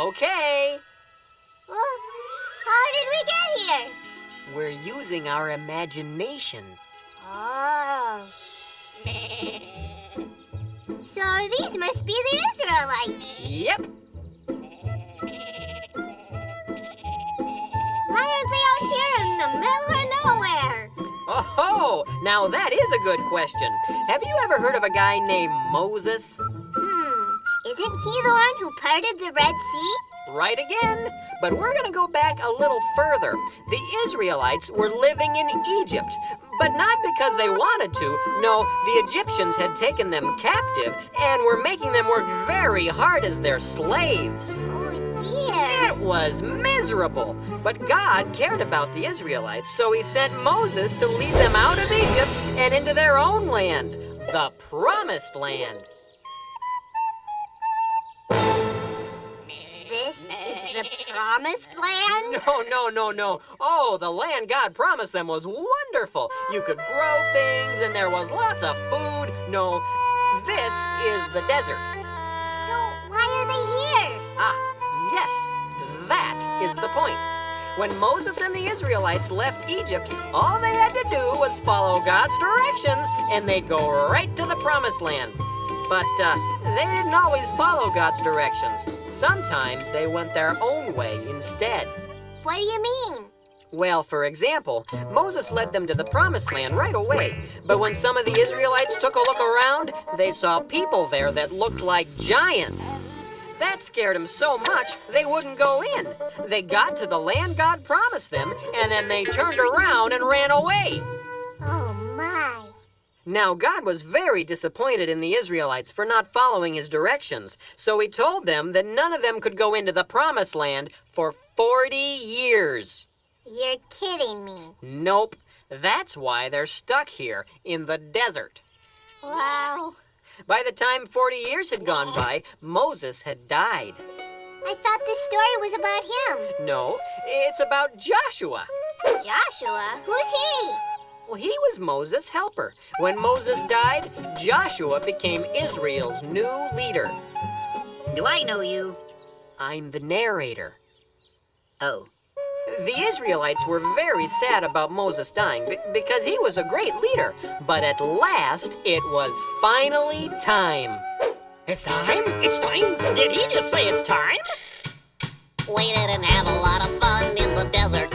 Okay. Well, how did we get here? We're using our imagination. Oh. So these must be the Israelites. Yep. Why are they out here in the middle of nowhere? Oh, now that is a good question. Have you ever heard of a guy named Moses? Isn't he the one who parted the Red Sea? Right again. But we're going to go back a little further. The Israelites were living in Egypt, but not because they wanted to. No, the Egyptians had taken them captive and were making them work very hard as their slaves. Oh, dear. It was miserable. But God cared about the Israelites, so he sent Moses to lead them out of Egypt and into their own land, the Promised Land. This is the Promised Land? No. Oh, the land God promised them was wonderful. You could grow things and there was lots of food. No, this is the desert. So why are they here? Yes, that is the point. When Moses and the Israelites left Egypt, all they had to do was follow God's directions and they'd go right to the Promised Land. But they didn't always follow God's directions. Sometimes they went their own way instead. What do you mean? Well, for example, Moses led them to the Promised Land right away. But when some of the Israelites took a look around, they saw people there that looked like giants. That scared them so much they wouldn't go in. They got to the land God promised them, and then they turned around and ran away. Oh, my. Now, God was very disappointed in the Israelites for not following his directions, so he told them that none of them could go into the Promised Land for 40 years. You're kidding me. Nope. That's why they're stuck here in the desert. Wow. By the time 40 years had gone by, Moses had died. I thought this story was about him. No, it's about Joshua. Joshua? Who's he? Well, he was Moses' helper. When Moses died, Joshua became Israel's new leader. Do I know you? I'm the narrator. Oh. The Israelites were very sad about Moses dying because he was a great leader. But at last, it was finally time. It's time? It's time? Did he just say it's time? We didn't have a lot of fun in the desert.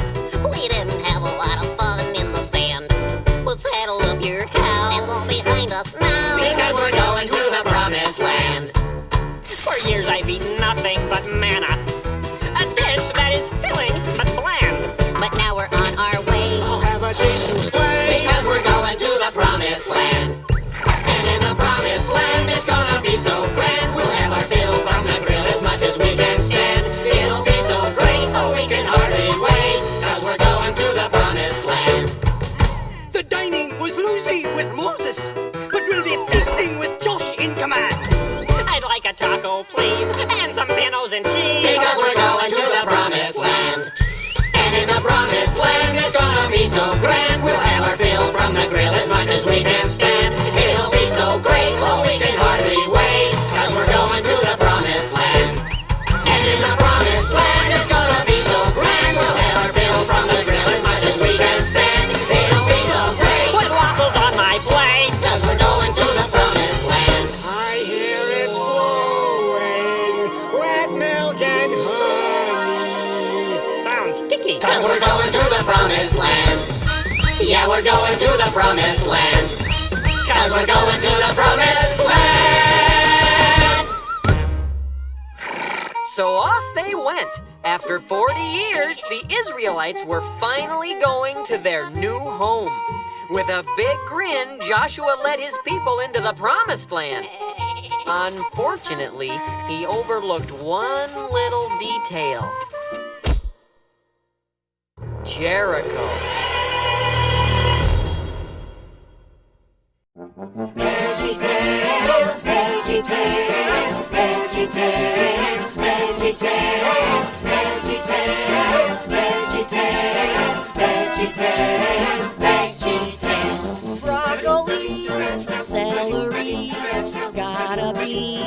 We didn't have a lot of fun in the sand. Well, saddle up your cow and go behind us now. Because we're going to the Promised Land. For years I've eaten nothing but manna. A dish that is filling but bland. But now we're on our way. I'll have a cheese souffle. Because we're going to the Promised Land. And in the Promised Land, it's gonna be so grand. We'll have our fill from the grill as much as we can stand. It'll be so great, oh, we can hardly wait. Cause we're going to the Promised Land. The dining was loosey with Moses, but we'll be feasting with Josh in command. I'd like a taco, please, and some minnows and cheese. Because we're going to the Promised Land. And in the Promised Land, it's gonna be so grand. We'll have our fill from the grill as much as we can stand. It'll be so great, oh, we can hardly wait. Cause we're going to the Promised Land. And in the Promised Land, it's gonna be so grand. We'll have our fill from the grill as much as we can stand. It'll be so great. Put waffles on my plate. Cause we're going to the Promised Land. I hear it's flowing with milk and honey. Sounds sticky. Cause we're going to the Promised Land. Yeah, we're going to the Promised Land. Cause we're going to the Promised Land. So off they went. After 40 years, the Israelites were finally going to their new home. With a big grin, Joshua led his people into the Promised Land. Unfortunately, he overlooked one little detail. Jericho. VeggieTales, VeggieTales, VeggieTales, VeggieTales, VeggieTales, VeggieTales, VeggieTales, VeggieTales. Broccoli, celery, gotta be